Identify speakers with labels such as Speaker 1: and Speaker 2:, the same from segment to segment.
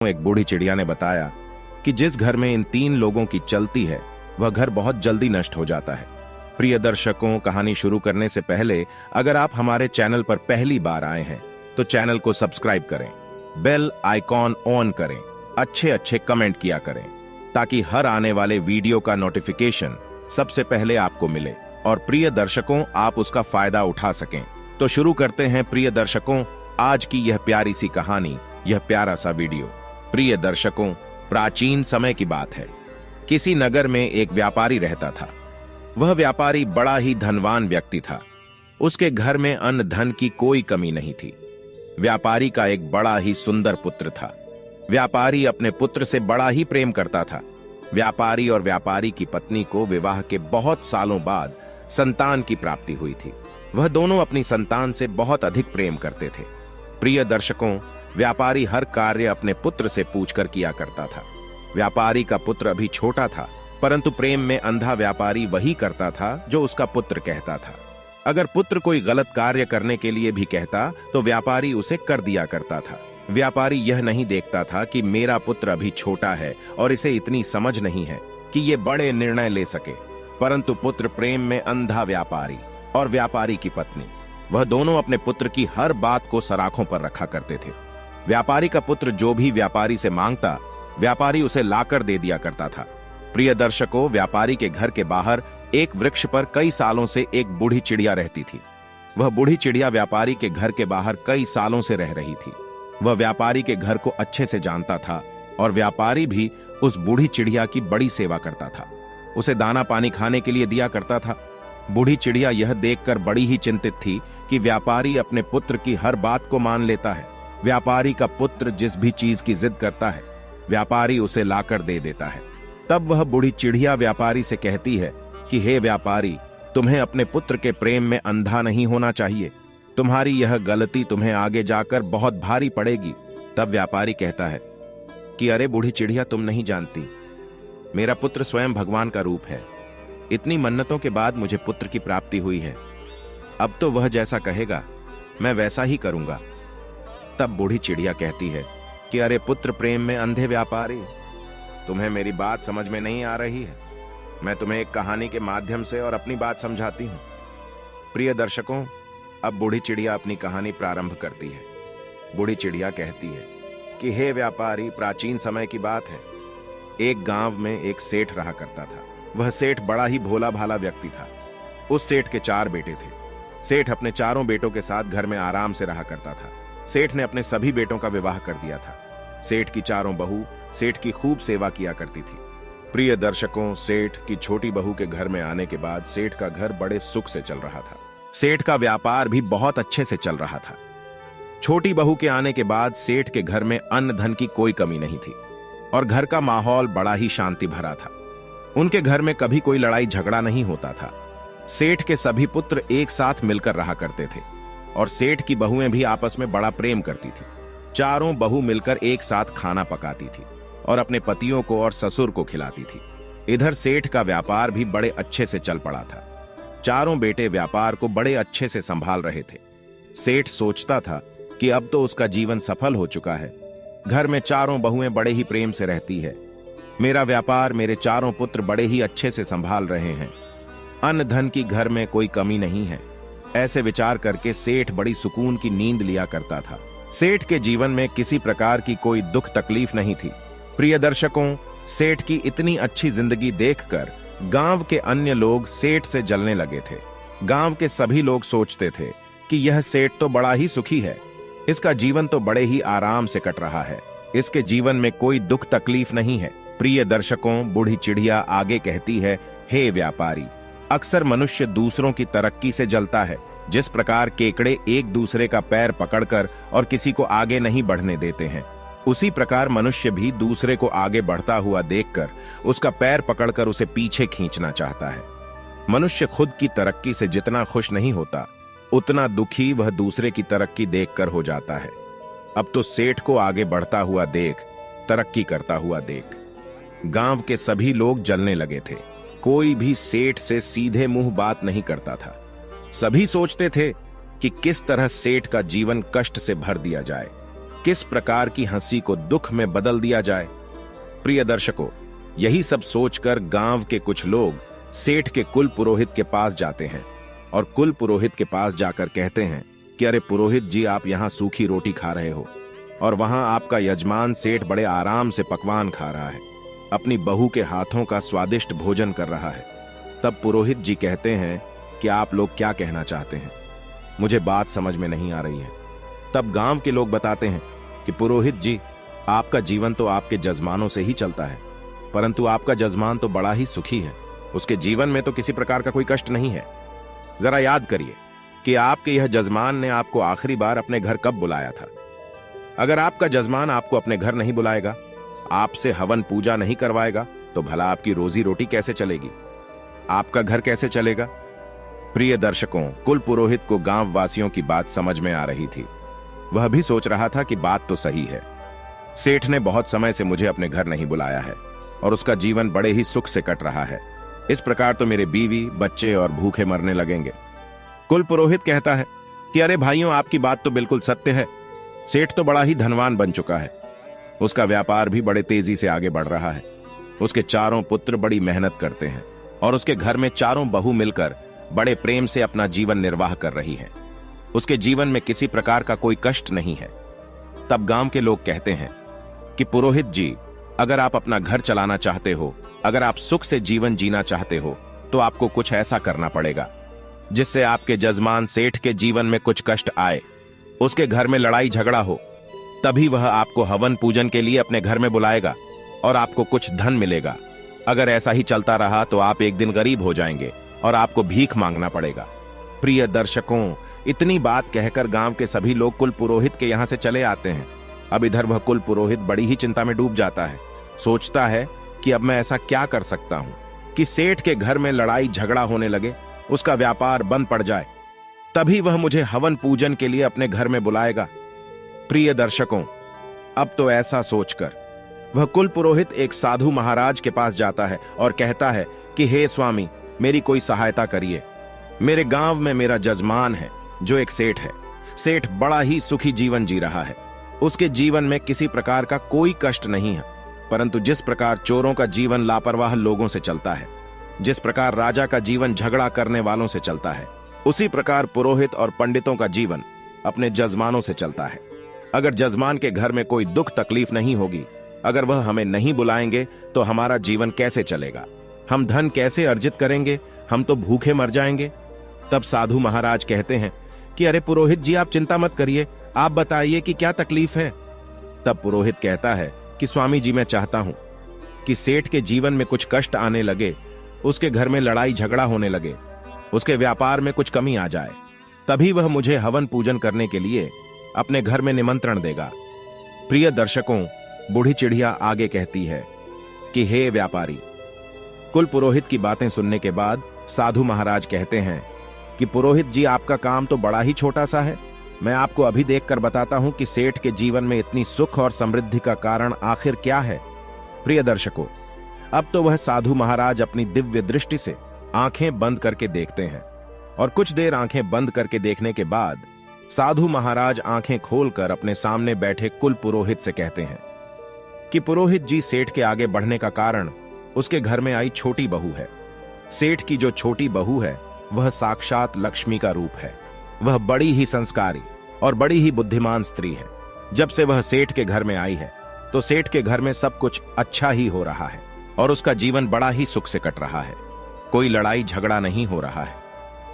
Speaker 1: एक बूढ़ी चिड़िया ने बताया कि जिस घर में इन 3 लोगों की चलती है वह घर बहुत जल्दी नष्ट हो जाता है। प्रिय दर्शकों, कहानी शुरू करने से पहले अगर आप हमारे चैनल पर पहली बार आए हैं तो चैनल को सब्सक्राइब करें, बेल आइकॉन ऑन करें, अच्छे अच्छे कमेंट किया करें ताकि हर आने वाले वीडियो का नोटिफिकेशन सबसे पहले आपको मिले और प्रिय दर्शकों आप उसका फायदा उठा सकें। तो शुरू करते हैं प्रिय दर्शकों आज की यह प्यारी सी कहानी, यह प्यारा सा वीडियो। प्रिय दर्शकों, प्राचीन समय की बात है। किसी नगर में एक व्यापारी रहता था। वह व्यापारी बड़ा ही धनवान व्यक्ति था। उसके घर में अन्न धन की कोई कमी नहीं थी। व्यापारी का एक बड़ा ही सुंदर पुत्र था। व्यापारी अपने पुत्र से बड़ा ही प्रेम करता था। व्यापारी और व्यापारी की पत्नी को विवाह के बहुत सालों बाद संतान की प्राप्ति हुई थी। वह दोनों अपनी संतान से बहुत अधिक प्रेम करते थे। प्रिय दर्शकों, व्यापारी हर कार्य अपने पुत्र से पूछकर किया करता था। व्यापारी का पुत्र अभी छोटा था, परंतु प्रेम में अंधा व्यापारी वही करता था जो उसका पुत्र कहता था। अगर पुत्र कोई गलत कार्य करने के लिए भी कहता तो व्यापारी उसे कर दिया करता था। व्यापारी यह नहीं देखता था कि मेरा पुत्र अभी छोटा है और इसे इतनी समझ नहीं है कि ये बड़े निर्णय ले सके, परंतु पुत्र प्रेम में अंधा व्यापारी और व्यापारी की पत्नी, वह दोनों अपने पुत्र की हर बात को सराखों पर रखा करते थे। व्यापारी का पुत्र जो भी व्यापारी से मांगता, व्यापारी उसे लाकर दे दिया करता था। प्रिय दर्शकों, व्यापारी के घर के बाहर एक वृक्ष पर कई सालों से एक बूढ़ी चिड़िया रहती थी। वह बूढ़ी चिड़िया व्यापारी के घर के बाहर कई सालों से रह रही थी। वह व्यापारी के घर को अच्छे से जानता था और व्यापारी भी उस बूढ़ी चिड़िया की बड़ी सेवा करता था। उसे दाना पानी खाने के लिए दिया करता था। बूढ़ी चिड़िया यह देखकर बड़ी ही चिंतित थी कि व्यापारी अपने पुत्र की हर बात को मान लेता है। व्यापारी का पुत्र जिस भी चीज की जिद करता है, व्यापारी उसे लाकर दे देता है। तब वह बूढ़ी चिड़िया व्यापारी से कहती है कि हे व्यापारी, तुम्हें अपने पुत्र के प्रेम में अंधा नहीं होना चाहिए। तुम्हारी यह गलती तुम्हें आगे जाकर बहुत भारी पड़ेगी। तब व्यापारी कहता है कि अरे बूढ़ी चिड़िया, तुम नहीं जानती, मेरा पुत्र स्वयं भगवान का रूप है। इतनी मन्नतों के बाद मुझे पुत्र की प्राप्ति हुई है। अब तो वह जैसा कहेगा मैं वैसा ही करूंगा। तब बूढ़ी चिड़िया कहती है कि अरे पुत्र प्रेम में अंधे व्यापारी, तुम्हें मेरी बात समझ में नहीं आ रही है। मैं तुम्हें एक कहानी के माध्यम से और अपनी बात समझाती हूं। प्रिय दर्शकों, अब बूढ़ी चिड़िया अपनी कहानी प्रारंभ करती है। बूढ़ी चिड़िया कहती है कि हे व्यापारी, प्राचीन समय की बात है। एक गांव में एक सेठ रहा करता था। वह सेठ बड़ा ही भोला भाला व्यक्ति था। उस सेठ के 4 बेटे थे। सेठ अपने चारों बेटों के साथ घर में आराम से रहा करता था। सेठ ने अपने सभी बेटों का विवाह कर दिया था। सेठ की चारों बहू सेठ की खूब सेवा किया करती थी। प्रिय दर्शकों, सेठ की छोटी बहू के घर में आने के बाद सेठ का घर बड़े सुख से चल रहा था। सेठ का व्यापार भी बहुत अच्छे से चल रहा था। छोटी बहू के आने के बाद सेठ के घर में अन्न धन की कोई कमी नहीं थी और घर का माहौल बड़ा ही शांति भरा था। उनके घर में कभी कोई लड़ाई झगड़ा नहीं होता था। सेठ के सभी पुत्र एक साथ मिलकर रहा करते थे और सेठ की बहुएं भी आपस में बड़ा प्रेम करती थी। चारों बहू मिलकर एक साथ खाना पकाती थी और अपने पतियों को और ससुर को खिलाती थी। इधर सेठ का व्यापार भी बड़े अच्छे से चल पड़ा था। चारों बेटे व्यापार को बड़े अच्छे से संभाल रहे थे। सेठ सोचता था कि अब तो उसका जीवन सफल हो चुका है। घर में चारों बहुएं बड़े ही प्रेम से रहती है। मेरा व्यापार, मेरे चारों पुत्र बड़े ही अच्छे से संभाल रहे हैं। अन्न धन की घर में कोई कमी नहीं है। ऐसे विचार करके सेठ बड़ी सुकून की नींद लिया करता था। सेठ के जीवन में किसी प्रकार की कोई दुख तकलीफ नहीं थी। प्रिय दर्शकों, सेठ की इतनी अच्छी जिंदगी देखकर गांव के अन्य लोग सेठ से जलने लगे थे। गांव के सभी लोग सोचते थे कि यह सेठ तो बड़ा ही सुखी है। इसका जीवन तो बड़े ही आराम से कट रहा है। इसके जीवन में कोई दुख तकलीफ नहीं है। प्रिय दर्शकों, बूढ़ी चिड़िया आगे कहती है, हे व्यापारी, अक्सर मनुष्य दूसरों की तरक्की से जलता है। जिस प्रकार केकड़े एक दूसरे का पैर पकड़कर और किसी को आगे नहीं बढ़ने देते हैं, उसी प्रकार मनुष्य भी दूसरे को आगे बढ़ता हुआ देखकर उसका पैर पकड़कर उसे पीछे खींचना चाहता है। मनुष्य खुद की तरक्की से जितना खुश नहीं होता, उतना दुखी वह दूसरे की तरक्की देखकर हो जाता है। अब तो सेठ को आगे बढ़ता हुआ देख, तरक्की करता हुआ देख, गांव के सभी लोग जलने लगे थे। कोई भी सेठ से सीधे मुंह बात नहीं करता था। सभी सोचते थे कि किस तरह सेठ का जीवन कष्ट से भर दिया जाए। किस प्रकार की हंसी को दुख में बदल दिया जाए। प्रिय दर्शकों, यही सब सोचकर गांव के कुछ लोग सेठ के कुल पुरोहित के पास जाते हैं और कुल पुरोहित के पास जाकर कहते हैं कि अरे पुरोहित जी, आप यहाँ सूखी रोटी खा रहे हो और वहां आपका यजमान सेठ बड़े आराम से पकवान खा रहा है, अपनी बहू के हाथों का स्वादिष्ट भोजन कर रहा है। तब पुरोहित जी कहते हैं कि आप लोग क्या कहना चाहते हैं, मुझे बात समझ में नहीं आ रही है। तब गांव के लोग बताते हैं कि पुरोहित जी, आपका जीवन तो आपके जजमानों से ही चलता है, परंतु आपका जजमान तो बड़ा ही सुखी है, उसके जीवन में तो किसी प्रकार का कोई कष्ट नहीं है। जरा याद करिए कि आपके यह जजमान ने आपको आखिरी बार अपने घर कब बुलाया था। अगर आपका जजमान आपको अपने घर नहीं बुलाएगा, आपसे हवन पूजा नहीं करवाएगा, तो भला आपकी रोजी रोटी कैसे चलेगी, आपका घर कैसे चलेगा। प्रिय दर्शकों, कुल पुरोहित को गांव वासियों की बात समझ में आ रही थी। वह भी सोच रहा था कि बात तो सही है, सेठ ने बहुत समय से मुझे अपने घर नहीं बुलाया है और उसका जीवन बड़े ही सुख से कट रहा है। इस प्रकार तो मेरे बीवी बच्चे और भूखे मरने लगेंगे। कुल पुरोहित कहता है कि अरे भाइयों, आपकी बात तो बिल्कुल सत्य है। सेठ तो बड़ा ही धनवान बन चुका है, उसका व्यापार भी बड़े तेजी से आगे बढ़ रहा है, उसके चारों पुत्र बड़ी मेहनत करते हैं और उसके घर में चारों बहू मिलकर बड़े प्रेम से अपना जीवन निर्वाह कर रही है। उसके जीवन में किसी प्रकार का कोई कष्ट नहीं है। तब गांव के लोग कहते हैं कि पुरोहित जी, अगर आप अपना घर चलाना चाहते हो, अगर आप सुख से जीवन जीना चाहते हो, तो आपको कुछ ऐसा करना पड़ेगा जिससे आपके जजमान सेठ के जीवन में कुछ कष्ट आए, उसके घर में लड़ाई झगड़ा हो, तभी वह आपको हवन पूजन के लिए अपने घर में बुलाएगा और आपको कुछ धन मिलेगा। अगर ऐसा ही चलता रहा तो आप एक दिन गरीब हो जाएंगे और आपको भीख मांगना पड़ेगा। प्रिय दर्शकों, इतनी बात कहकर गांव के सभी लोग कुल पुरोहित के यहां से चले आते हैं। अब इधर वह कुल पुरोहित बड़ी ही चिंता में डूब जाता है, सोचता है कि अब मैं ऐसा क्या कर सकता हूं कि सेठ के घर में लड़ाई झगड़ा होने लगे, उसका व्यापार बंद पड़ जाए, तभी वह मुझे हवन पूजन के लिए अपने घर में बुलाएगा। प्रिय दर्शकों, अब तो ऐसा सोचकर वह कुल पुरोहित एक साधु महाराज के पास जाता है और कहता है कि हे स्वामी, मेरी कोई सहायता करिए। मेरे गांव में मेरा जजमान है जो एक सेठ है। सेठ बड़ा ही सुखी जीवन जी रहा है, उसके जीवन में किसी प्रकार का कोई कष्ट नहीं है, परंतु जिस प्रकार चोरों का जीवन लापरवाह लोगों से चलता है, जिस प्रकार राजा का जीवन झगड़ा करने वालों से चलता है, उसी प्रकार पुरोहित और पंडितों का जीवन अपने जजमानों से चलता है। अगर जजमान के घर में कोई दुख तकलीफ नहीं होगी, अगर वह हमें नहीं बुलाएंगे, तो हमारा जीवन कैसे चलेगा, हम धन कैसे अर्जित करेंगे, हम तो भूखे मर जाएंगे। तब साधु महाराज कहते हैं कि अरे पुरोहित जी, आप चिंता मत करिए, आप बताइए कि क्या तकलीफ है। तब पुरोहित कहता है कि स्वामी जी, मैं चाहता हूं कि सेठ के जीवन में कुछ कष्ट आने लगे, उसके घर में लड़ाई झगड़ा होने लगे, उसके व्यापार में कुछ कमी आ जाए, तभी वह मुझे हवन पूजन करने के लिए अपने घर में निमंत्रण देगा। प्रिय दर्शकों, बूढ़ी चिड़िया आगे कहती है कि हे व्यापारी। कुल पुरोहित की बातें सुनने के बाद साधु महाराज कहते हैं कि पुरोहित जी, आपका काम तो बड़ा ही छोटा सा है। मैं आपको अभी देखकर बताता हूं कि सेठ के जीवन में इतनी सुख और समृद्धि का कारण आखिर क्या है। प्रिय दर्शकों, अब तो वह साधु महाराज अपनी दिव्य दृष्टि से आंखें बंद करके देखते हैं और कुछ देर आंखें बंद करके देखने के बाद साधु महाराज आंखें खोलकर अपने सामने बैठे कुल पुरोहित से कहते हैं कि पुरोहित जी, सेठ के आगे बढ़ने का कारण उसके घर में आई छोटी बहू है। सेठ की जो छोटी बहू है वह साक्षात लक्ष्मी का रूप है। वह बड़ी ही संस्कारी और बड़ी ही बुद्धिमान स्त्री है। जब से वह सेठ के घर में आई है तो सेठ के घर में सब कुछ अच्छा ही हो रहा है और उसका जीवन बड़ा ही सुख से कट रहा है, कोई लड़ाई झगड़ा नहीं हो रहा है।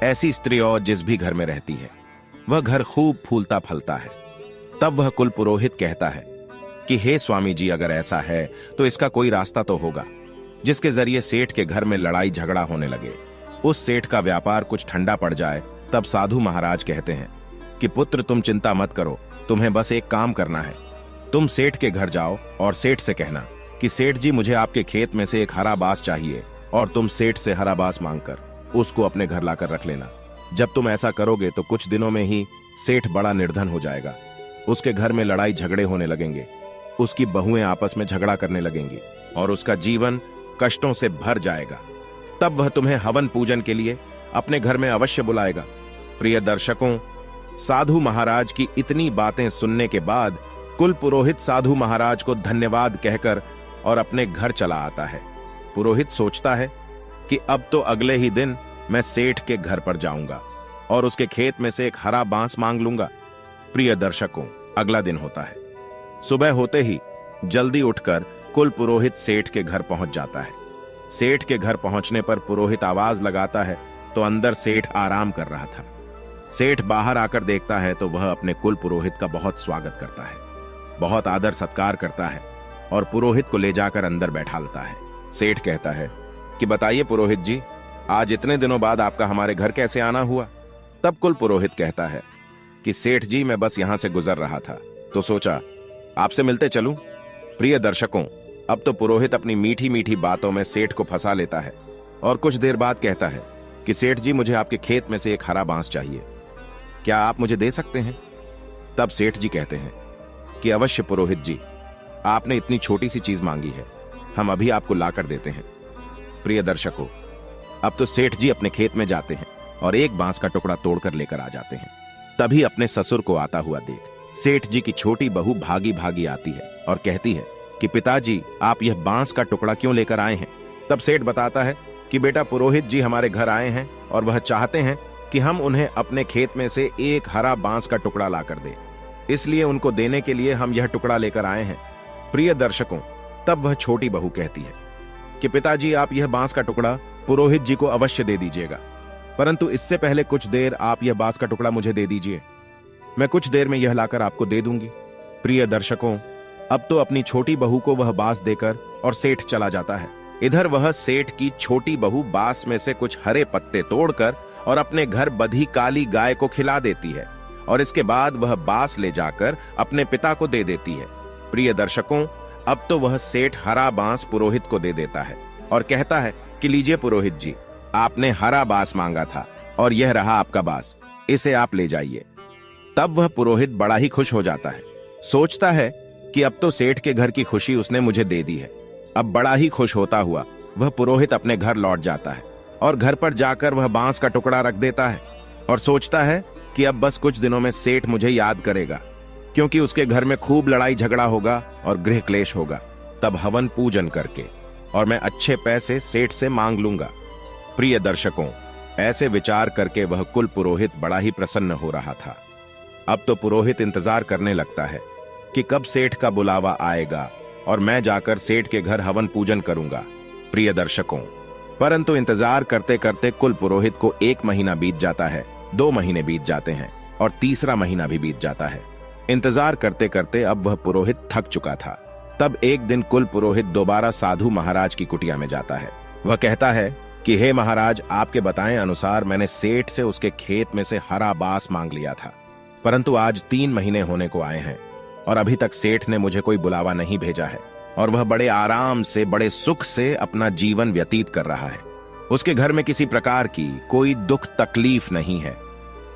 Speaker 1: ऐसी स्त्री और जिस भी घर में रहती है वह घर खूब फूलता फलता है। तब वह कुल पुरोहित कहता है कि हे स्वामी जी, अगर ऐसा है तो इसका कोई रास्ता तो होगा जिसके जरिए सेठ के घर में लड़ाई झगड़ा होने लगे, उस सेठ का व्यापार कुछ ठंडा पड़ जाए। तब साधु महाराज कहते हैं कि पुत्र, तुम चिंता मत करो, तुम्हें बस एक काम करना है। तुम सेठ के घर जाओ और सेठ से कहना कि सेठ जी, मुझे आपके खेत में से एक हरा बांस चाहिए, और तुम सेठ से हरा बांस मांगकर उसको अपने घर लाकर रख लेना। जब तुम ऐसा करोगे तो कुछ दिनों में ही सेठ बड़ा निर्धन हो जाएगा, उसके घर में लड़ाई झगड़े होने लगेंगे, उसकी बहुएं आपस में झगड़ा करने लगेंगी और उसका जीवन कष्टों से भर जाएगा। तब वह तुम्हें हवन पूजन के लिए अपने घर में अवश्य बुलाएगा। प्रिय दर्शकों, साधु महाराज की इतनी बातें सुनने के बाद कुल पुरोहित साधु महाराज को धन्यवाद कहकर और अपने घर चला आता है। पुरोहित सोचता है कि अब तो अगले ही दिन मैं सेठ के घर पर जाऊंगा और उसके खेत में से एक हरा बांस मांग लूंगा। प्रिय दर्शकों, अगला दिन होता है। सुबह होते ही जल्दी उठकर कुल पुरोहित सेठ के घर पहुंच जाता है। सेठ के घर पहुंचने पर पुरोहित आवाज लगाता है तो अंदर सेठ आराम कर रहा था। सेठ बाहर आकर देखता है तो वह अपने कुल पुरोहित का बहुत स्वागत करता है, बहुत आदर सत्कार करता है और पुरोहित को ले जाकर अंदर बैठालता है। सेठ कहता है कि बताइए पुरोहित जी, आज इतने दिनों बाद आपका हमारे घर कैसे आना हुआ? तब कुल पुरोहित कहता है कि सेठ जी, मैं बस यहां से गुजर रहा था तो सोचा आपसे मिलते चलूं। प्रिय दर्शकों, अब तो पुरोहित अपनी मीठी मीठी बातों में सेठ को फंसा लेता है और कुछ देर बाद कहता है कि सेठ जी, मुझे आपके खेत में से एक हरा बांस चाहिए, क्या आप मुझे दे सकते हैं? तब सेठ जी कहते हैं कि अवश्य पुरोहित जी, आपने इतनी छोटी सी चीज मांगी है, हम अभी आपको लाकर देते हैं। प्रिय दर्शकों, अब तो सेठ जी अपने खेत में जाते हैं और एक बांस का टुकड़ा तोड़कर लेकर आ जाते हैं। तभी अपने ससुर को आता हुआ देख सेठ जी की छोटी बहू भागी भागी आती है और कहती है कि पिताजी, आप यह बांस का टुकड़ा क्यों लेकर आए हैं? तब सेठ बताता है कि बेटा, पुरोहित जी हमारे घर आए हैं और वह चाहते हैं कि हम उन्हें अपने खेत में से एक हरा बांस का टुकड़ा लाकर दें, इसलिए उनको देने के लिए हम यह टुकड़ा लेकर आए हैं। प्रिय दर्शकों, तब वह छोटी बहू कहती है कि पिताजी, आप यह बांस का टुकड़ा पुरोहित जी को अवश्य दे दीजिएगा, परंतु इससे पहले कुछ देर आप यह बांस का टुकड़ा मुझे दे दीजिए, मैं कुछ देर में यह लाकर आपको दे दूंगी। प्रिय दर्शकों, अब तो अपनी छोटी बहू को वह बांस देकर और सेठ चला जाता है। इधर वह सेठ की छोटी बहू बांस में से कुछ हरे पत्ते तोड़कर और अपने घर बंधी काली गाय को खिला देती है और इसके बाद वह बांस ले जाकर अपने पिता को दे देती है। प्रिय दर्शकों, अब तो वह सेठ हरा बांस पुरोहित को दे देता है और कहता है कि लीजिए पुरोहित जी, आपने हरा बांस मांगा था और यह रहा आपका बांस, इसे आप ले जाइए। तब वह पुरोहित बड़ा ही खुश हो जाता है, सोचता है कि अब तो सेठ के घर की खुशी उसने मुझे दे दी है। अब बड़ा ही खुश होता हुआ वह पुरोहित अपने घर लौट जाता है और घर पर जाकर वह बांस का टुकड़ा रख देता है और सोचता है कि अब बस कुछ दिनों में सेठ मुझे याद करेगा, क्योंकि उसके घर में खूब लड़ाई झगड़ा होगा और गृह क्लेश होगा। तब हवन पूजन करके और मैं अच्छे पैसे सेठ से मांग लूंगा। प्रिय दर्शकों, ऐसे विचार करके वह कुल पुरोहित बड़ा ही प्रसन्न हो रहा था। अब तो पुरोहित इंतजार करने लगता है कि कब सेठ का बुलावा आएगा और मैं जाकर सेठ के घर हवन पूजन करूंगा। प्रिय दर्शकों, परंतु इंतजार करते करते कुल पुरोहित को 1 महीना बीत जाता है, 2 महीने बीत जाते हैं और तीसरा महीना भी बीत जाता है। इंतजार करते करते अब वह पुरोहित थक चुका था। तब एक दिन कुल पुरोहित दोबारा साधु महाराज की कुटिया में जाता है। वह कहता है कि हे महाराज, आपके बताएं अनुसार मैंने सेठ से उसके खेत में से हरा बांस मांग लिया था, परंतु आज 3 महीने होने को आए हैं और अभी तक सेठ ने मुझे कोई बुलावा नहीं भेजा है और वह बड़े आराम से, बड़े सुख से अपना जीवन व्यतीत कर रहा है। उसके घर में किसी प्रकार की कोई दुख तकलीफ नहीं है।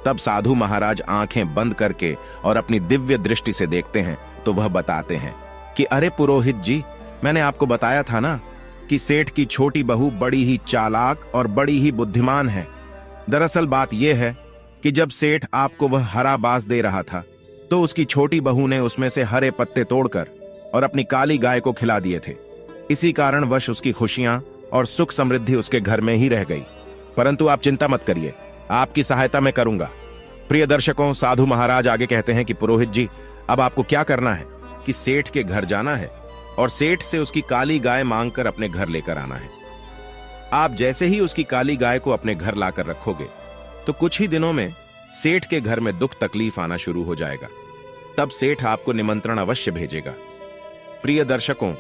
Speaker 1: तब साधु महाराज आंखें बंद करके और अपनी दिव्य दृष्टि से देखते हैं तो वह बताते हैं कि अरे पुरोहित जी, मैंने आपको बताया था ना कि सेठ की छोटी बहू बड़ी ही चालाक और बड़ी ही बुद्धिमान है। दरअसल बात यह है कि जब सेठ आपको वह हरा बांस दे रहा था तो उसकी छोटी बहू ने उसमें से हरे पत्ते तोड़कर और अपनी काली गाय को खिला दिए थे। इसी कारणवश उसकी खुशियां और सुख समृद्धि उसके घर में ही रह गई। परंतु आप चिंता मत करिए, आपकी सहायता मैं करूंगा। प्रिय दर्शकों, साधु महाराज आगे कहते हैं कि पुरोहित जी, अब आपको क्या करना है कि सेठ के घर जाना है और सेठ से उसकी काली गाय मांगकर अपने घर लेकर आना है। आप जैसे ही उसकी काली गाय को अपने घर लाकर रखोगे तो कुछ ही दिनों में सेठ के घर में दुख तकलीफ आना शुरू हो जाएगा। तब सेठ आपको निमंत्रण अवश्य भेजेगा। प्रिय दर्शकों,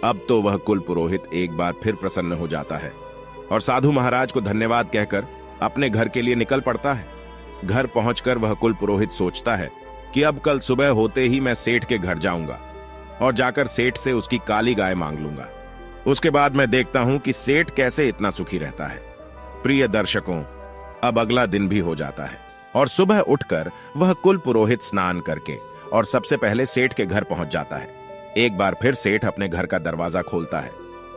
Speaker 1: अब तो वह कुल पुरोहित एक बार फिर प्रसन्न हो जाता है और साधु महाराज को धन्यवाद कहकर अपने घर के लिए निकल पड़ता है। घर पहुंचकर वह कुल पुरोहित सोचता है कि अब कल सुबह होते ही मैं सेठ के घर जाऊंगा और जाकर सेठ से उसकी काली गाय मांग लूंगा। उसके बाद मैं देखता हूं कि सेठ कैसे इतना सुखी रहता है। प्रिय दर्शकों, अब अगला दिन भी हो जाता है और सुबह उठकर वह कुल पुरोहित स्नान करके और सबसे पहले सेठ के घर पहुंच जाता है। एक बार फिर सेठ अपने घर का दरवाजा खोलता है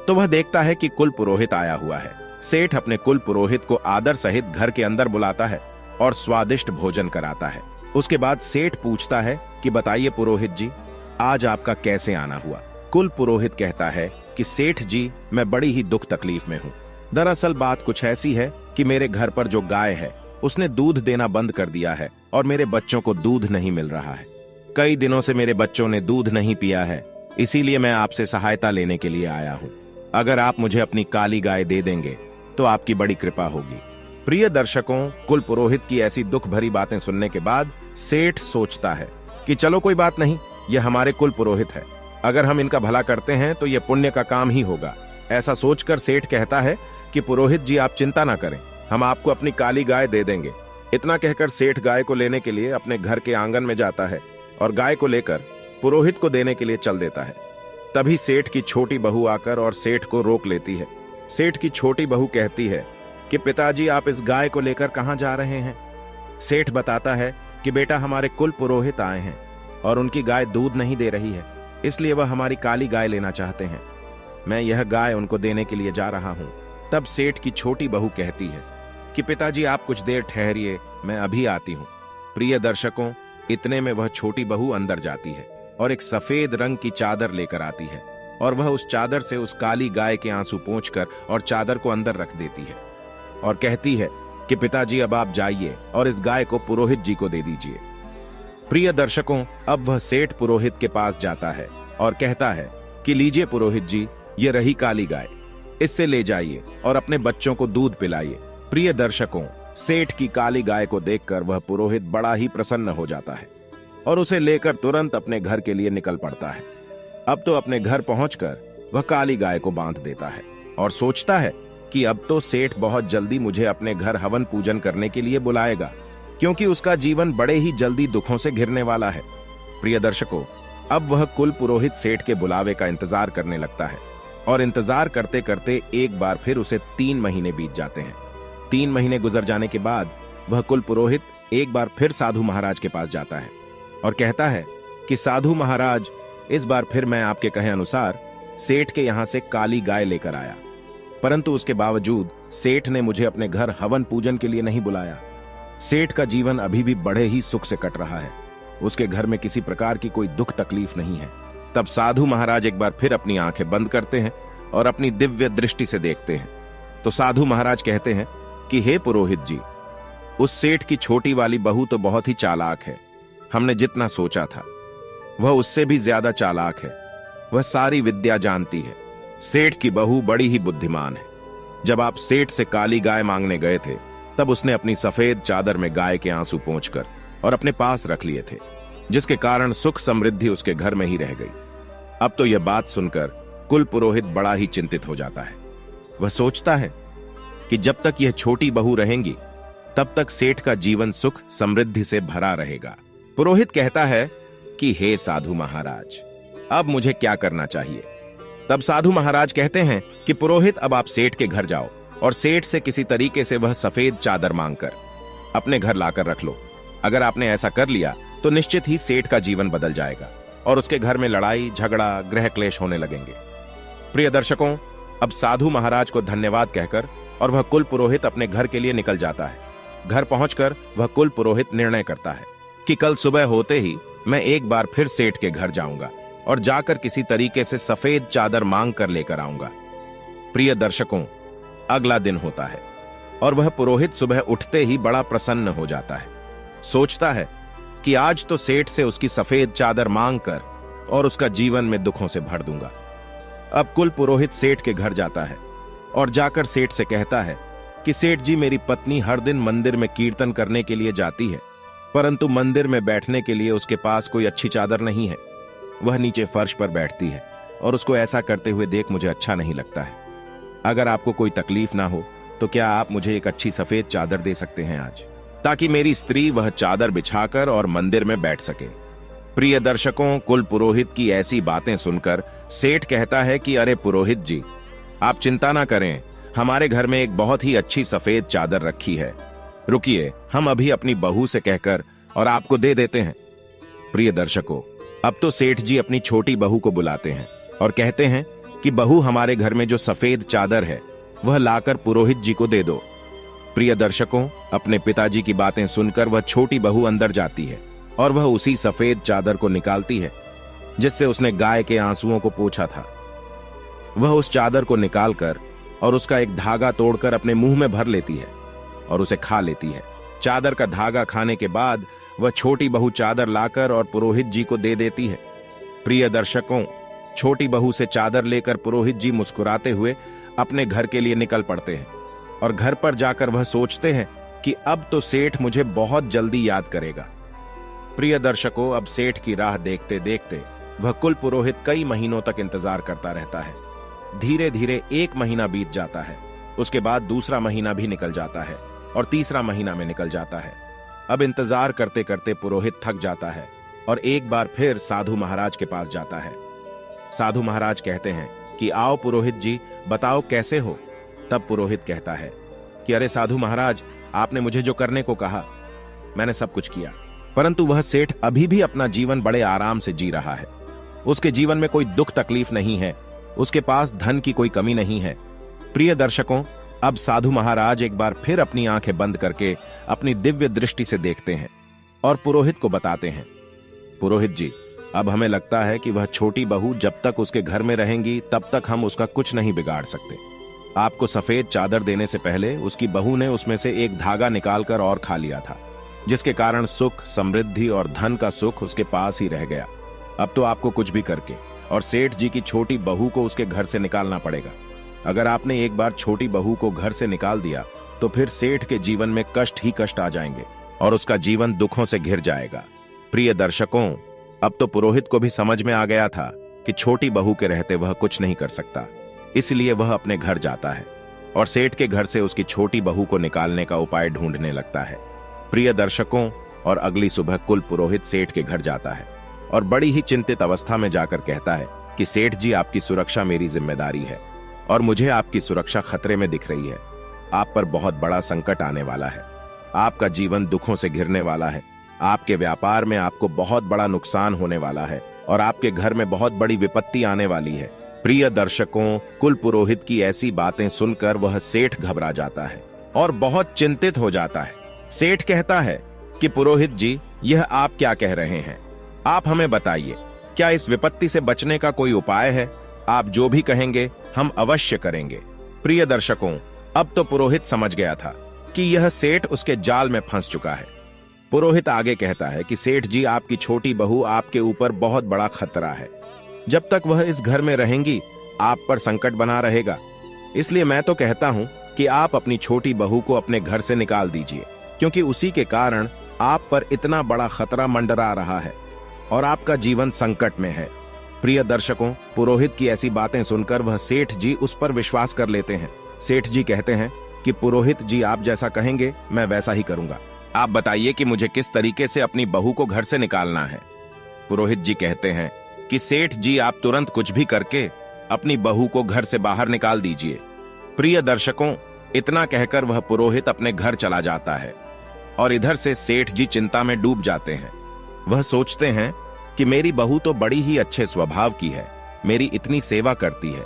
Speaker 1: तो वह देखता है कि कुल पुरोहित आया हुआ है। सेठ अपने कुल पुरोहित को आदर सहित घर के अंदर बुलाता है और स्वादिष्ट भोजन कराता है। उसके बाद सेठ पूछता है कि बताइए पुरोहित जी, आज आपका कैसे आना हुआ? कुल पुरोहित कहता है कि सेठ जी, मैं बड़ी ही दुख तकलीफ में हूँ। दरअसल बात कुछ ऐसी है कि मेरे घर पर जो गाय है उसने दूध देना बंद कर दिया है और मेरे बच्चों को दूध नहीं मिल रहा है। कई दिनों से मेरे बच्चों ने दूध नहीं पिया है, इसीलिए मैं आपसे सहायता लेने के लिए आया हूँ। अगर आप मुझे अपनी काली गाय दे देंगे तो आपकी बड़ी कृपा होगी। प्रिय दर्शकों, कुल पुरोहित की ऐसी दुख भरी बातें सुनने के बाद सेठ सोचता है कि चलो कोई बात नहीं, ये हमारे कुल पुरोहित है, अगर हम इनका भला करते हैं तो ये पुण्य का काम ही होगा। ऐसा सोचकर सेठ कहता है कि पुरोहित जी, आप चिंता ना करें, हम आपको अपनी काली गाय दे देंगे। इतना कहकर सेठ गाय को लेने के लिए अपने घर के आंगन में जाता है और गाय को लेकर पुरोहित को देने के लिए चल देता है। तभी सेठ की छोटी बहू आकर और सेठ को रोक लेती है। सेठ की छोटी बहू कहती है कि पिताजी, आप इस गाय को लेकर कहां जा रहे हैं? सेठ बताता है कि बेटा, हमारे कुल पुरोहित आए हैं और उनकी गाय दूध नहीं दे रही है, इसलिए वह हमारी काली गाय लेना चाहते हैं। मैं यह गाय उनको देने के लिए जा रहा हूं। तब सेठ की छोटी बहू कहती है कि पिताजी, आप कुछ देर ठहरिए, मैं अभी आती हूं। प्रिय दर्शकों, इतने में वह छोटी बहू अंदर जाती है और एक सफेद रंग की चादर लेकर आती है और वह उस चादर से उस काली गाय के आंसू पोंछकर और चादर को अंदर रख देती है और कहती है कि पिताजी, अब आप जाइए और इस गाय को पुरोहित जी को दे दीजिए। प्रिय दर्शकों, अब वह सेठ पुरोहित के पास जाता है और कहता है कि लीजिए पुरोहित जी, ये रही काली गाय, इससे ले जाइए और अपने बच्चों को दूध पिलाइए। प्रिय दर्शकों, सेठ की काली गाय को देखकर वह पुरोहित बड़ा ही प्रसन्न हो जाता है और उसे लेकर तुरंत अपने घर के लिए निकल पड़ता है। अब तो अपने घर पहुंचकर वह काली गाय को बांध देता है और सोचता है कि अब तो सेठ बहुत जल्दी मुझे अपने घर हवन पूजन करने के लिए बुलाएगा, क्योंकि उसका जीवन बड़े ही जल्दी दुखों से घिरने वाला है। प्रिय दर्शकों, अब वह कुल पुरोहित सेठ के बुलावे का इंतजार करने लगता है और इंतजार करते करते एक बार फिर उसे 3 महीने बीत जाते हैं। 3 महीने गुजर जाने के बाद वह कुल पुरोहित एक बार फिर साधु महाराज के पास जाता है और कहता है कि साधु महाराज, इस बार फिर मैं आपके कहे अनुसार सेठ के यहां से काली गाय लेकर आया, परंतु उसके बावजूद सेठ ने मुझे अपने घर हवन पूजन के लिए नहीं बुलाया। सेठ का जीवन अभी भी बड़े ही सुख से कट रहा है, उसके घर में किसी प्रकार की कोई दुख तकलीफ नहीं है। तब साधु महाराज एक बार फिर अपनी आंखें बंद करते हैं और अपनी दिव्य दृष्टि से देखते हैं तो साधु महाराज कहते हैं कि हे पुरोहित जी, उस सेठ की छोटी वाली बहू तो बहुत ही चालाक है। हमने जितना सोचा था वह उससे भी ज्यादा चालाक है। वह सारी विद्या जानती है। सेठ की बहू बड़ी ही बुद्धिमान है। जब आप सेठ से काली गाय मांगने गए थे तब उसने अपनी सफेद चादर में गाय के आंसू पोंछकर और अपने पास रख लिए थे, जिसके कारण सुख समृद्धि उसके घर में ही रह गई। अब तो यह बात सुनकर कुल पुरोहित बड़ा ही चिंतित हो जाता है। वह सोचता है कि जब तक यह छोटी बहू रहेंगी तब तक सेठ का जीवन सुख समृद्धि से भरा रहेगा। पुरोहित कहता है कि हे साधु महाराज, अब मुझे क्या करना चाहिए? तब साधु महाराज कहते हैं कि पुरोहित, अब आप सेठ के घर जाओ और सेठ से किसी तरीके से वह सफेद चादर मांगकर अपने घर लाकर रख लो। अगर आपने ऐसा कर लिया तो निश्चित ही सेठ का जीवन बदल जाएगा और उसके घर में लड़ाई झगड़ा गृह क्लेश होने लगेंगे। प्रिय दर्शकों, अब साधु महाराज को धन्यवाद कहकर और वह कुल पुरोहित अपने घर के लिए निकल जाता है। घर पहुंचकर वह कुल पुरोहित निर्णय करता है कि कल सुबह होते ही मैं एक बार फिर सेठ के घर जाऊंगा और जाकर किसी तरीके से सफेद चादर मांग कर लेकर आऊंगा। प्रिय दर्शकों, अगला दिन होता है और वह पुरोहित सुबह उठते ही बड़ा प्रसन्न हो जाता है। सोचता है कि आज तो सेठ से उसकी सफेद चादर मांग कर और उसका जीवन में दुखों से भर दूंगा। अब कुल पुरोहित सेठ के घर जाता है और जाकर सेठ से कहता है कि सेठ जी, मेरी पत्नी हर दिन मंदिर में कीर्तन करने के लिए जाती है, परंतु मंदिर में बैठने के लिए उसके पास कोई अच्छी चादर नहीं है। वह नीचे फर्श पर बैठती है और उसको ऐसा करते हुए देख मुझे अच्छा नहीं लगता है। अगर आपको कोई तकलीफ ना हो तो क्या आप मुझे एक अच्छी सफेद चादर दे सकते हैं आज, ताकि मेरी स्त्री वह चादर बिछाकर और मंदिर में बैठ सके। प्रिय दर्शकों, कुल पुरोहित की ऐसी बातें सुनकर सेठ कहता है कि अरे पुरोहित जी, आप चिंता ना करें, हमारे घर में एक बहुत ही अच्छी सफेद चादर रखी है। रुकिए, हम अभी अपनी बहू से कहकर और आपको दे देते हैं। प्रिय दर्शकों, अब तो सेठ जी अपनी छोटी बहू को बुलाते हैं और कहते हैं कि बहू, हमारे घर में जो सफेद चादर है वह लाकर पुरोहित जी को दे दो। प्रिय दर्शकों, अपने पिताजी की बातें सुनकर वह छोटी बहू अंदर जाती है और वह उसी सफेद चादर को निकालती है जिससे उसने गाय के आंसुओं को पोंछा था। वह उस चादर को निकालकर और उसका एक धागा तोड़कर अपने मुंह में भर लेती है और उसे खा लेती है। चादर का धागा खाने के बाद वह छोटी बहू चादर लाकर और पुरोहित जी को दे देती है। प्रिय दर्शकों, छोटी बहू से चादर लेकर पुरोहित जी मुस्कुराते हुए अपने घर के लिए निकल पड़ते हैं और घर पर जाकर वह सोचते हैं कि अब तो सेठ मुझे बहुत जल्दी याद करेगा। प्रिय दर्शकों, अब सेठ की राह देखते देखते वह कुल पुरोहित कई महीनों तक इंतजार करता रहता है। धीरे धीरे 1 महीना बीत जाता है, उसके बाद दूसरा महीना भी निकल जाता है और तीसरा महीना में निकल जाता है। अब इंतजार करते करते पुरोहित थक जाता है और एक बार फिर साधु महाराज के पास जाता है। साधु महाराज कहते हैं कि आओ पुरोहित जी, बताओ कैसे हो। तब पुरोहित कहता है कि अरे साधु महाराज, आपने मुझे जो करने को कहा मैंने सब कुछ किया। परंतु वह सेठ अभी भी अपना जीवन बड़े आराम से जी रहा है। उसके जीवन में कोई दुख तकलीफ नहीं है, उसके पास धन की कोई कमी नहीं है। प्रिय दर्शकों, अब साधु महाराज एक बार फिर अपनी आंखें बंद करके अपनी दिव्य दृष्टि से देखते हैं और पुरोहित को बताते हैं, पुरोहित जी, अब हमें लगता है कि वह छोटी बहू जब तक उसके घर में रहेंगी तब तक हम उसका कुछ नहीं बिगाड़ सकते। आपको सफेद चादर देने से पहले उसकी बहू ने उसमें से एक धागा निकालकर और खा लिया था, जिसके कारण सुख, समृद्धि और धन का सुख उसके पास ही रह गया। अब तो आपको कुछ भी करके और सेठ जी की छोटी बहू को उसके घर से निकालना पड़ेगा। अगर आपने एक बार छोटी बहू को घर से निकाल दिया तो फिर सेठ के जीवन में कष्ट ही कष्ट आ जाएंगे और उसका जीवन दुखों से घिर जाएगा। प्रिय दर्शकों, अब तो पुरोहित को भी समझ में आ गया था कि छोटी बहू के रहते वह कुछ नहीं कर सकता, इसलिए वह अपने घर जाता है और सेठ के घर से उसकी छोटी बहू को निकालने का उपाय ढूंढने लगता है। प्रिय दर्शकों, और अगली सुबह कुल पुरोहित सेठ के घर जाता है और बड़ी ही चिंतित अवस्था में जाकर कहता है कि सेठ जी, आपकी सुरक्षा मेरी जिम्मेदारी है और मुझे आपकी सुरक्षा खतरे में दिख रही है। आप पर बहुत बड़ा संकट आने वाला है, आपका जीवन दुखों से घिरने वाला है, आपके व्यापार में आपको बहुत बड़ा नुकसान होने वाला है और आपके घर में बहुत बड़ी विपत्ति आने वाली है। प्रिय दर्शकों, कुल पुरोहित की ऐसी बातें सुनकर वह सेठ घबरा जाता है और बहुत चिंतित हो जाता है। सेठ कहता है कि पुरोहित जी, यह आप क्या कह रहे हैं? आप हमें बताइए, क्या इस विपत्ति से बचने का कोई उपाय है? आप जो भी कहेंगे हम अवश्य करेंगे। प्रिय दर्शकों, अब तो पुरोहित समझ गया था कि यह सेठ उसके जाल में फंस चुका है। पुरोहित आगे कहता है कि सेठ जी, आपकी छोटी बहू आपके ऊपर बहुत बड़ा खतरा है। जब तक वह इस घर में रहेंगी आप पर संकट बना रहेगा, इसलिए मैं तो कहता हूं कि आप अपनी छोटी बहू को अपने घर से निकाल दीजिए, क्योंकि उसी के कारण आप पर इतना बड़ा खतरा मंडरा रहा है और आपका जीवन संकट में है। प्रिय दर्शकों, पुरोहित की ऐसी बातें सुनकर वह सेठ जी उस पर विश्वास कर लेते हैं। सेठ जी कहते हैं कि पुरोहित जी, आप जैसा कहेंगे मैं वैसा ही करूंगा। आप बताइए कि मुझे किस तरीके से अपनी बहू को घर से निकालना है। पुरोहित जी कहते हैं कि सेठ जी, आप तुरंत कुछ भी करके अपनी बहू को घर से बाहर निकाल दीजिए। प्रिय दर्शकों, इतना कहकर वह पुरोहित अपने घर चला जाता है और इधर से सेठ जी चिंता में डूब जाते हैं। वह सोचते हैं कि मेरी बहू तो बड़ी ही अच्छे स्वभाव की है, मेरी इतनी सेवा करती है,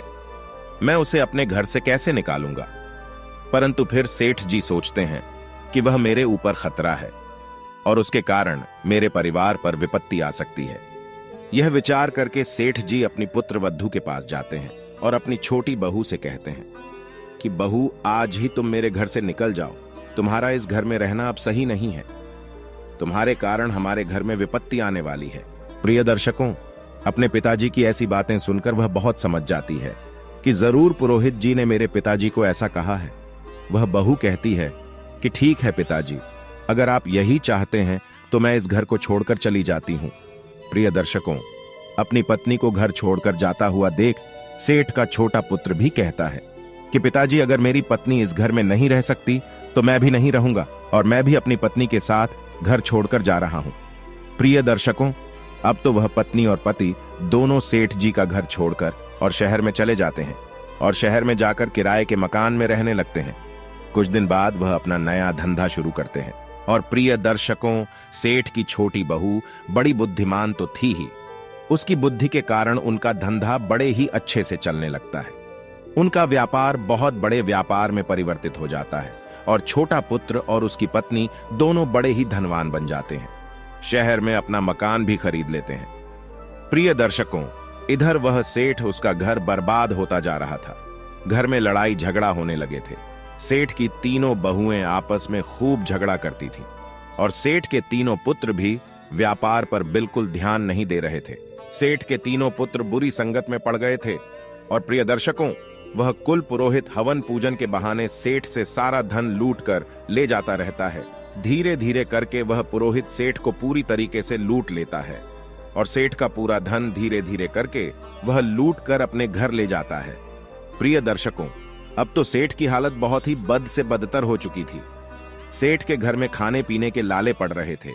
Speaker 1: मैं उसे अपने घर से कैसे निकालूंगा। परंतु फिर सेठ जी सोचते हैं कि वह मेरे ऊपर खतरा है और उसके कारण मेरे परिवार पर विपत्ति आ सकती है। यह विचार करके सेठ जी अपनी पुत्र वधू के पास जाते हैं और अपनी छोटी बहू से कहते हैं कि बहू, आज ही तुम मेरे घर से निकल जाओ, तुम्हारा इस घर में रहना अब सही नहीं है, तुम्हारे कारण हमारे घर में विपत्ति आने वाली है। प्रिय दर्शकों, अपने पिताजी की ऐसी बातें सुनकर वह बहुत समझ जाती है कि जरूर पुरोहित जी ने मेरे पिताजी को ऐसा कहा है। वह बहू कहती है कि ठीक है पिताजी, अगर आप यही चाहते हैं तो मैं इस घर को छोड़कर चली जाती हूं। प्रिय दर्शकों, अपनी पत्नी को घर छोड़कर जाता हुआ देख सेठ का छोटा पुत्र भी कहता है कि पिताजी, अगर मेरी पत्नी इस घर में नहीं रह सकती तो मैं भी नहीं रहूंगा और मैं भी अपनी पत्नी के साथ घर छोड़कर जा रहा हूं। प्रिय दर्शकों, अब तो वह पत्नी और पति दोनों सेठ जी का घर छोड़कर और शहर में चले जाते हैं और शहर में जाकर किराए के मकान में रहने लगते हैं। कुछ दिन बाद वह अपना नया धंधा शुरू करते हैं और प्रिय दर्शकों, सेठ की छोटी बहू बड़ी बुद्धिमान तो थी ही, उसकी बुद्धि के कारण उनका धंधा बड़े ही अच्छे से चलने लगता है। उनका व्यापार बहुत बड़े व्यापार में परिवर्तित हो जाता है और छोटा पुत्र और उसकी पत्नी दोनों बड़े ही धनवान बन जाते हैं। शहर में अपना मकान भी खरीद लेते हैं। प्रिय दर्शकों, इधर वह सेठ, उसका घर बर्बाद होता जा रहा था। घर में लड़ाई झगड़ा होने लगे थे। सेठ की तीनों बहुएं आपस में खूब झगड़ा करती थीं और सेठ के तीनों पुत्र भी व्यापार पर बिल्कुल ध्यान नहीं दे रहे थे। सेठ के तीनों पुत्र बुरी संगत में पड़ गए थे और प्रिय दर्शकों, वह कुल पुरोहित हवन पूजन के बहाने सेठ से सारा धन लूट कर ले जाता रहता है। धीरे धीरे करके वह पुरोहित सेठ को पूरी तरीके से लूट लेता है और सेठ का पूरा धन धीरे धीरे करके वह लूट कर अपने घर ले जाता है। प्रिय दर्शकों, अब तो सेठ की हालत बहुत ही बद से बदतर हो चुकी थी। सेठ के घर में खाने पीने के लाले पड़ रहे थे।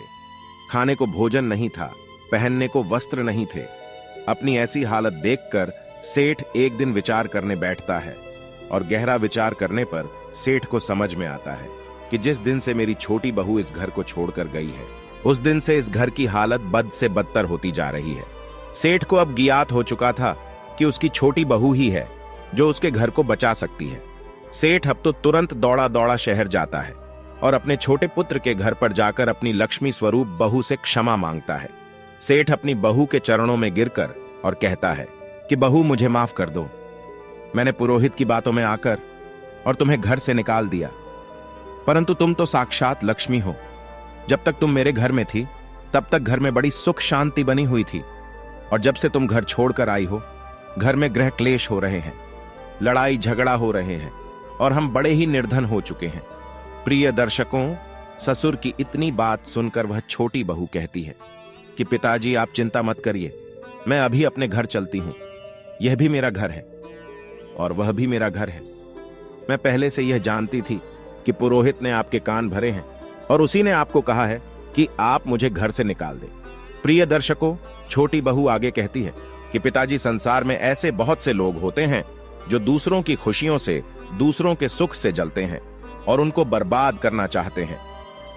Speaker 1: खाने को भोजन नहीं था, पहनने को वस्त्र नहीं थे। अपनी ऐसी हालत देखकर सेठ एक दिन विचार करने बैठता है और गहरा विचार करने पर सेठ को समझ में आता है कि जिस दिन से मेरी छोटी बहू इस घर को छोड़कर गई है, उस दिन से इस घर की हालत बद से बदतर होती जा रही है। सेठ को अब ज्ञात हो चुका था कि उसकी छोटी बहू ही है जो उसके घर को बचा सकती है। सेठ अब तो तुरंत दौड़ा दौड़ा शहर जाता है और अपने छोटे पुत्र के घर पर जाकर अपनी लक्ष्मी स्वरूप बहू से क्षमा मांगता है। सेठ अपनी बहू के चरणों में गिरकर और कहता है कि बहू, मुझे माफ कर दो। मैंने पुरोहित की बातों में आकर और तुम्हें घर से निकाल दिया, परंतु तुम तो साक्षात लक्ष्मी हो। जब तक तुम मेरे घर में थी तब तक घर में बड़ी सुख शांति बनी हुई थी, और जब से तुम घर छोड़कर आई हो, घर में गृह क्लेश हो रहे हैं, लड़ाई झगड़ा हो रहे हैं और हम बड़े ही निर्धन हो चुके हैं। प्रिय दर्शकों, ससुर की इतनी बात सुनकर वह छोटी बहू कहती है कि पिताजी, आप चिंता मत करिए, मैं अभी अपने घर चलती हूं। यह भी मेरा घर है और वह भी मेरा घर है। मैं पहले से यह जानती थी कि पुरोहित ने आपके कान भरे हैं और उसी ने आपको कहा है कि आप मुझे घर से निकाल दें। प्रिय दर्शकों, छोटी बहू आगे कहती है कि पिताजी, संसार में ऐसे बहुत से लोग होते हैं जो दूसरों की खुशियों से, दूसरों के सुख से जलते हैं और उनको बर्बाद करना चाहते हैं,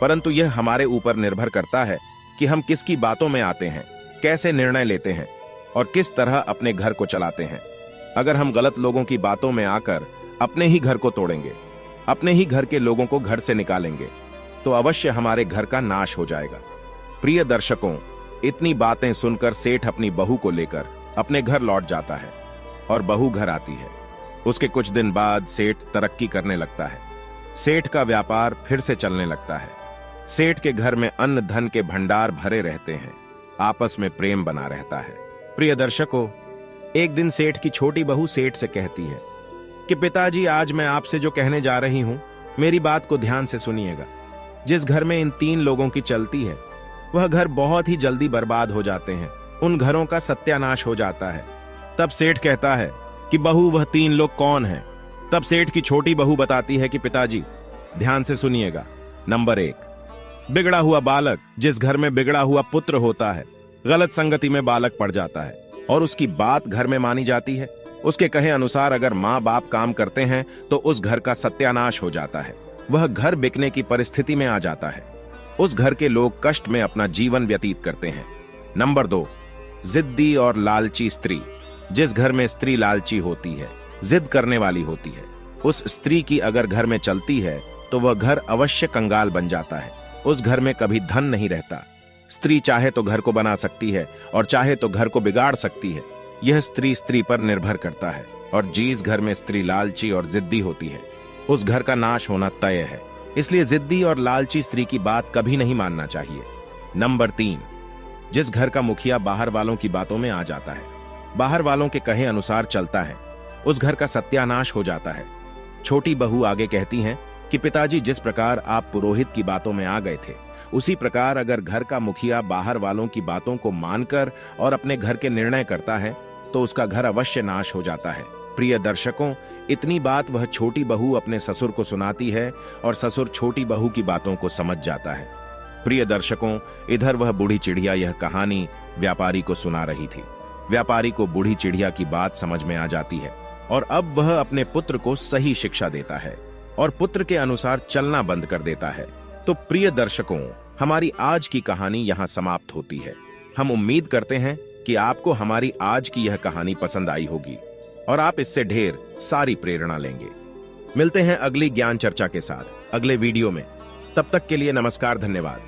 Speaker 1: परंतु यह हमारे ऊपर निर्भर करता है कि हम किसकी बातों में आते हैं, कैसे निर्णय लेते हैं और किस तरह अपने घर को चलाते हैं। अगर हम गलत लोगों की बातों में आकर अपने ही घर को तोड़ेंगे, अपने ही घर के लोगों को घर से निकालेंगे, तो अवश्य हमारे घर का नाश हो जाएगा। प्रिय दर्शकों, इतनी बातें सुनकर सेठ अपनी बहू को लेकर अपने घर लौट जाता है और बहू घर आती है। उसके कुछ दिन बाद सेठ तरक्की करने लगता है। सेठ का व्यापार फिर से चलने लगता है। सेठ के घर में अन्न धन के भंडार भरे रहते हैं, आपस में प्रेम बना रहता है। प्रिय दर्शकों, एक दिन सेठ की छोटी बहू सेठ से कहती है कि पिताजी, आज मैं आपसे जो कहने जा रही हूं, मेरी बात को ध्यान से सुनिएगा। जिस घर में इन 3 लोगों की चलती है, वह घर बहुत ही जल्दी बर्बाद हो जाते हैं। उन घरों का सत्यानाश हो जाता है। तब सेठ कहता है कि बहू, वह 3 लोग कौन हैं? तब सेठ की छोटी बहू बताती है कि पिताजी, ध्यान से सुनिएगा। नंबर 1, बिगड़ा हुआ बालक। जिस घर में बिगड़ा हुआ पुत्र होता है, गलत संगति में बालक पड़ जाता है और उसकी बात घर में मानी जाती है। उसके कहे अनुसार अगर माँ बाप काम करते हैं तो उस घर का सत्यानाश हो जाता है। वह घर बिकने की परिस्थिति में आ जाता है। उस घर के लोग कष्ट में अपना जीवन व्यतीत करते हैं। नंबर 2, जिद्दी और लालची स्त्री। जिस घर में स्त्री लालची होती है, जिद करने वाली होती है, उस स्त्री की अगर घर में चलती है तो वह घर अवश्य कंगाल बन जाता है। उस घर में कभी धन नहीं रहता। स्त्री चाहे तो घर को बना सकती है और चाहे तो घर को बिगाड़ सकती है। यह स्त्री पर निर्भर करता है, और जिस घर में स्त्री लालची और जिद्दी होती है, उस घर का नाश होना तय है। इसलिए जिद्दी और लालची स्त्री की बात कभी नहीं मानना चाहिए। नंबर 3, जिस घर का मुखिया बाहर वालों की बातों में आ जाता है, बाहर वालों के कहे अनुसार चलता है, उस घर का सत्यानाश हो जाता है। छोटी बहू आगे कहती हैं कि पिताजी, जिस प्रकार आप पुरोहित की बातों में आ गए थे, उसी प्रकार अगर घर का मुखिया बाहर वालों की बातों को मानकर और अपने घर के निर्णय करता है तो उसका घर अवश्य नाश हो जाता है। प्रिय दर्शकों, इतनी बात वह छोटी बहू अपने ससुर को सुनाती है और ससुर छोटी बहू की बातों को समझ जाता है। प्रिय दर्शकों, इधर वह बूढ़ी चिड़िया यह कहानी व्यापारी को सुना रही थी। व्यापारी को बूढ़ी चिड़िया की बात समझ में आ जाती है और अब वह अपने पुत्र को सही शिक्षा देता है और पुत्र के अनुसार चलना बंद कर देता है। तो प्रिय दर्शकों, हमारी आज की कहानी यहाँ समाप्त होती है। हम उम्मीद करते हैं कि आपको हमारी आज की यह कहानी पसंद आई होगी और आप इससे ढेर सारी प्रेरणा लेंगे। मिलते हैं अगली ज्ञान चर्चा के साथ अगले वीडियो में। तब तक के लिए नमस्कार, धन्यवाद।